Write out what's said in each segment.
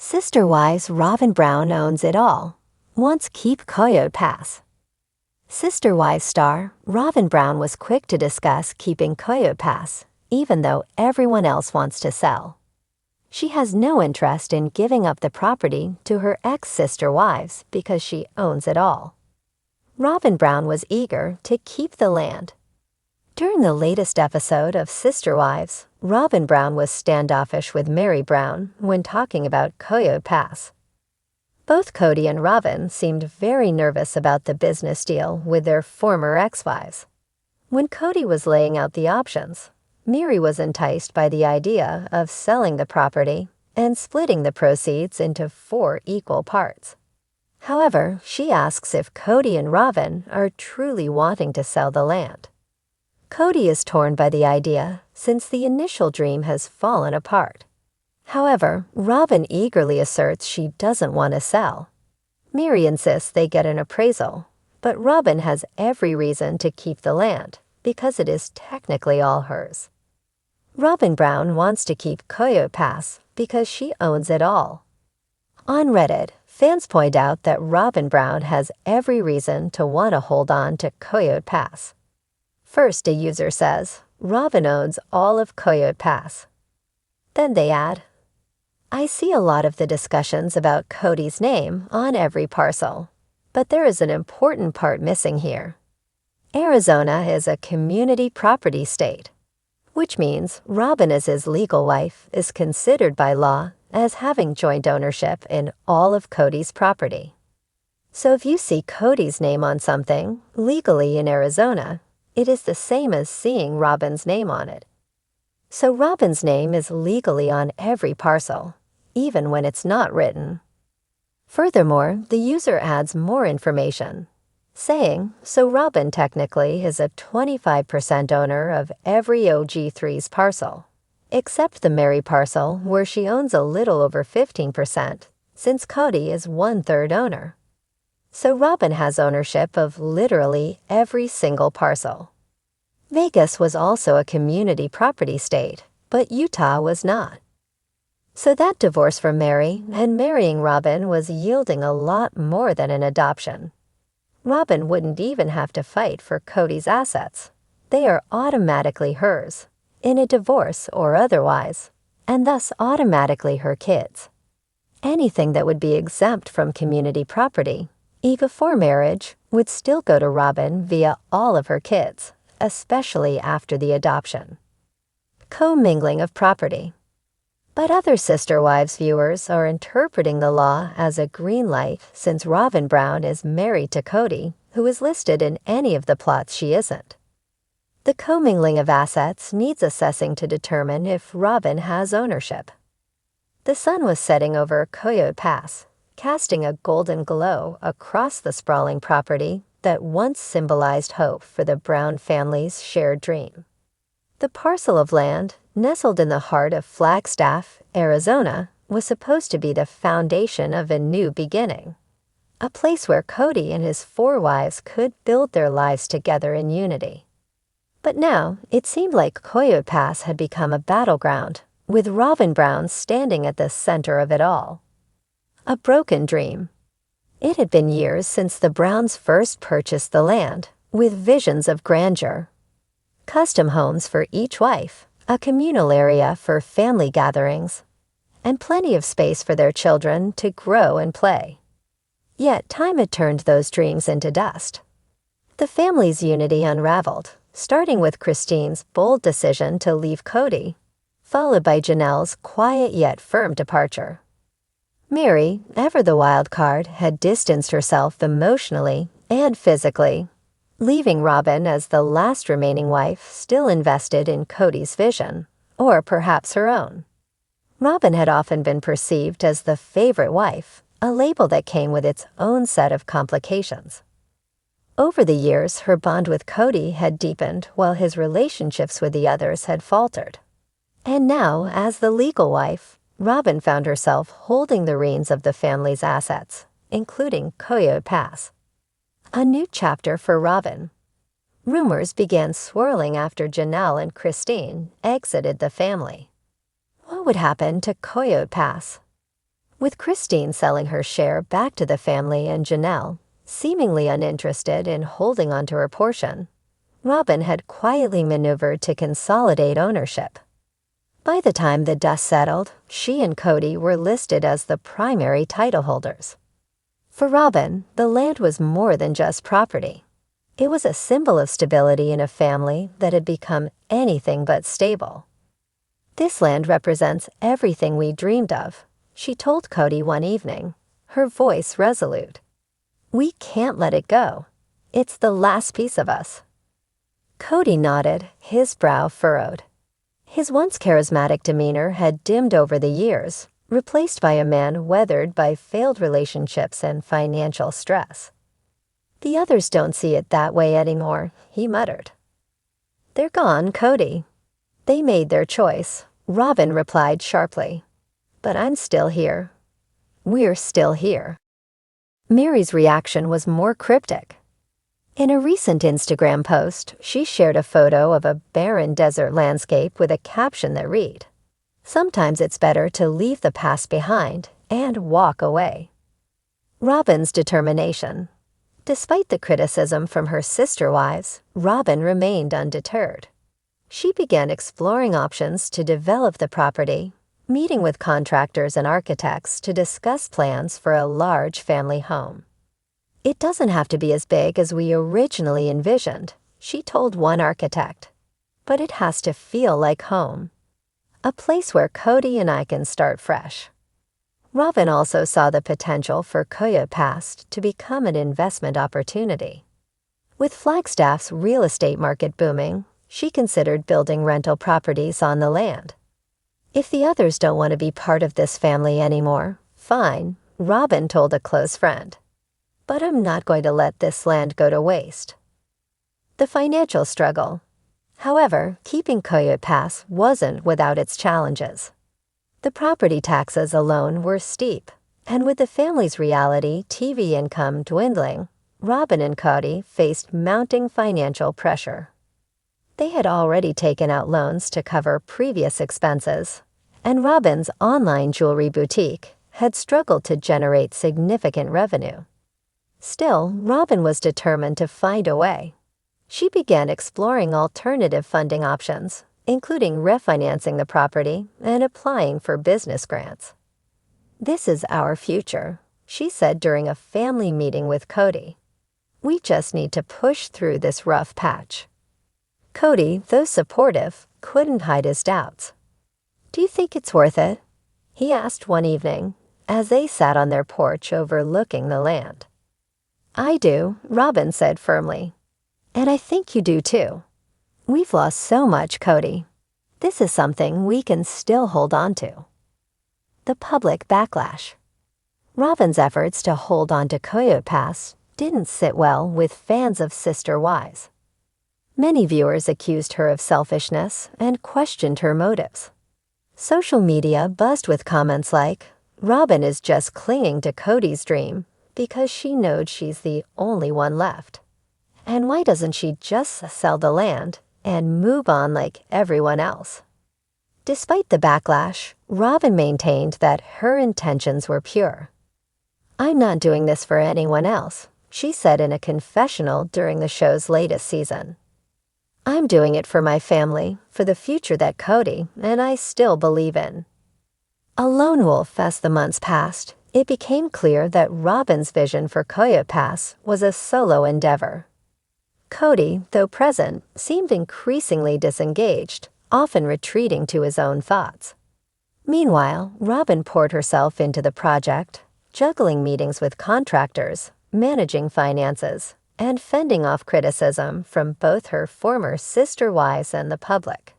Sister wives Robyn Brown owns it all. Wants keep Coyote Pass. Sister Wives star Robyn Brown was quick to discuss keeping Coyote Pass, even though everyone else wants to sell. She has no interest in giving up the property to her ex-sister wives because she owns it all. Robyn Brown was eager to keep the land. During the latest episode of Sister Wives, Robyn Brown was standoffish with Mary Brown when talking about Coyote Pass. Both Cody and Robyn seemed very nervous about the business deal with their former ex-wives. When Cody was laying out the options, Mary was enticed by the idea of selling the property and splitting the proceeds into 4 equal parts. However, she asks if Cody and Robyn are truly wanting to sell the land. Cody is torn by the idea since the initial dream has fallen apart. However, Robyn eagerly asserts she doesn't want to sell. Mary insists they get an appraisal, but Robyn has every reason to keep the land because it is technically all hers. Robyn Brown wants to keep Coyote Pass because she owns it all. On Reddit, fans point out that Robyn Brown has every reason to want to hold on to Coyote Pass. First, a user says, Robyn owns all of Coyote Pass. Then they add, I see a lot of the discussions about Cody's name on every parcel, but there is an important part missing here. Arizona is a community property state, which means Robyn as his legal wife is considered by law as having joint ownership in all of Cody's property. So if you see Cody's name on something legally in Arizona, it is the same as seeing Robyn's name on it. So Robyn's name is legally on every parcel, even when it's not written. Furthermore, the user adds more information, saying, so Robyn technically is a 25% owner of every OG3's parcel, except the Mary parcel where she owns a little over 15%, since Cody is 1/3 owner. So Robyn has ownership of literally every single parcel. Vegas was also a community property state, but Utah was not. So that divorce from Mary and marrying Robyn was yielding a lot more than an adoption. Robyn wouldn't even have to fight for Cody's assets. They are automatically hers, in a divorce or otherwise, and thus automatically her kids. Anything that would be exempt from community property, even before marriage, would still go to Robyn via all of her kids, especially after the adoption. Commingling of property. But other Sister Wives viewers are interpreting the law as a green light since Robyn Brown is married to Cody, who is listed in any of the plots she isn't. The commingling of assets needs assessing to determine if Robyn has ownership. The sun was setting over Coyote Pass, casting a golden glow across the sprawling property that once symbolized hope for the Brown family's shared dream. The parcel of land, nestled in the heart of Flagstaff, Arizona, was supposed to be the foundation of a new beginning, a place where Cody and his 4 wives could build their lives together in unity. But now, it seemed like Coyote Pass had become a battleground, with Robyn Brown standing at the center of it all. A broken dream. It had been years since the Browns first purchased the land, with visions of grandeur. Custom homes for each wife, a communal area for family gatherings, and plenty of space for their children to grow and play. Yet time had turned those dreams into dust. The family's unity unraveled, starting with Christine's bold decision to leave Cody, followed by Janelle's quiet yet firm departure. Mary, ever the wild card, had distanced herself emotionally and physically, leaving Robyn as the last remaining wife still invested in Cody's vision, or perhaps her own. Robyn had often been perceived as the favorite wife, a label that came with its own set of complications. Over the years, her bond with Cody had deepened while his relationships with the others had faltered. And now, as the legal wife, Robyn found herself holding the reins of the family's assets, including Coyote Pass. A new chapter for Robyn. Rumors began swirling after Janelle and Christine exited the family. What would happen to Coyote Pass? with Christine selling her share back to the family and Janelle, seemingly uninterested in holding onto her portion. Robyn had quietly maneuvered to consolidate ownership. By the time the dust settled, she and Cody were listed as the primary title holders. For Robyn, the land was more than just property. It was a symbol of stability in a family that had become anything but stable. "This land represents everything we dreamed of," she told Cody one evening, her voice resolute. "We can't let it go. It's the last piece of us." Cody nodded, his brow furrowed. His once charismatic demeanor had dimmed over the years, replaced by a man weathered by failed relationships and financial stress. "The others don't see it that way anymore," he muttered. "They're gone, Cody." "They made their choice," Robyn replied sharply. "But I'm still here. We're still here." Mary's reaction was more cryptic. In a recent Instagram post, she shared a photo of a barren desert landscape with a caption that read, "Sometimes it's better to leave the past behind and walk away." Robyn's determination. Despite the criticism from her sister wives, Robyn remained undeterred. She began exploring options to develop the property, meeting with contractors and architects to discuss plans for a large family home. "It doesn't have to be as big as we originally envisioned," she told one architect, "but it has to feel like home. A place where Cody and I can start fresh." Robyn also saw the potential for Coyote Pass to become an investment opportunity. With Flagstaff's real estate market booming, she considered building rental properties on the land. "If the others don't want to be part of this family anymore, fine," Robyn told a close friend. "But I'm not going to let this land go to waste." The financial struggle. However, keeping Coyote Pass wasn't without its challenges. The property taxes alone were steep, and with the family's reality TV income dwindling, Robyn and Cody faced mounting financial pressure. They had already taken out loans to cover previous expenses, and Robyn's online jewelry boutique had struggled to generate significant revenue. Still, Robyn was determined to find a way. She began exploring alternative funding options, including refinancing the property and applying for business grants. "This is our future," she said during a family meeting with Cody. "We just need to push through this rough patch." Cody, though supportive, couldn't hide his doubts. "Do you think it's worth it?" he asked one evening, as they sat on their porch overlooking the land. "I do," Robyn said firmly. "And I think you do too. We've lost so much, Cody. This is something we can still hold on to." The public backlash. Robyn's efforts to hold on to Coyote Pass didn't sit well with fans of Sister Wives. Many viewers accused her of selfishness and questioned her motives. Social media buzzed with comments like, "Robyn is just clinging to Cody's dream because she knows she's the only one left. And why doesn't she just sell the land and move on like everyone else?" Despite the backlash, Robyn maintained that her intentions were pure. "I'm not doing this for anyone else," she said in a confessional during the show's latest season. "I'm doing it for my family, for the future that Cody and I still believe in." A lone wolf as the months passed, it became clear that Robyn's vision for Coyote Pass was a solo endeavor. Cody, though present, seemed increasingly disengaged, often retreating to his own thoughts. Meanwhile, Robyn poured herself into the project, juggling meetings with contractors, managing finances, and fending off criticism from both her former sister wives and the public.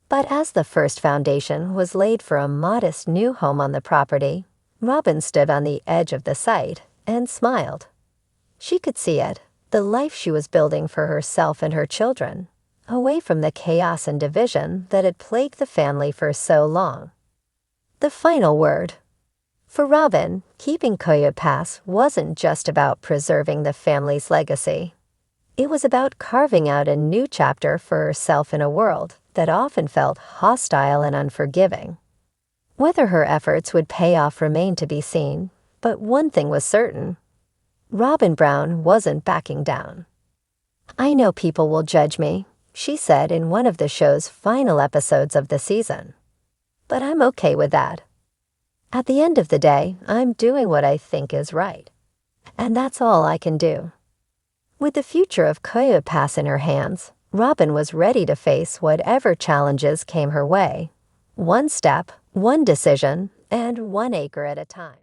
But as the first foundation was laid for a modest new home on the property, Robyn stood on the edge of the site and smiled. She could see it, the life she was building for herself and her children, away from the chaos and division that had plagued the family for so long. The final word. For Robyn, keeping Coyote Pass wasn't just about preserving the family's legacy. It was about carving out a new chapter for herself in a world that often felt hostile and unforgiving. Whether her efforts would pay off remained to be seen, but one thing was certain. Robyn Brown wasn't backing down. "I know people will judge me," she said in one of the show's final episodes of the season. "But I'm okay with that. At the end of the day, I'm doing what I think is right. And that's all I can do." With the future of Coyote Pass in her hands, Robyn was ready to face whatever challenges came her way. One step, one decision, and 1 acre at a time.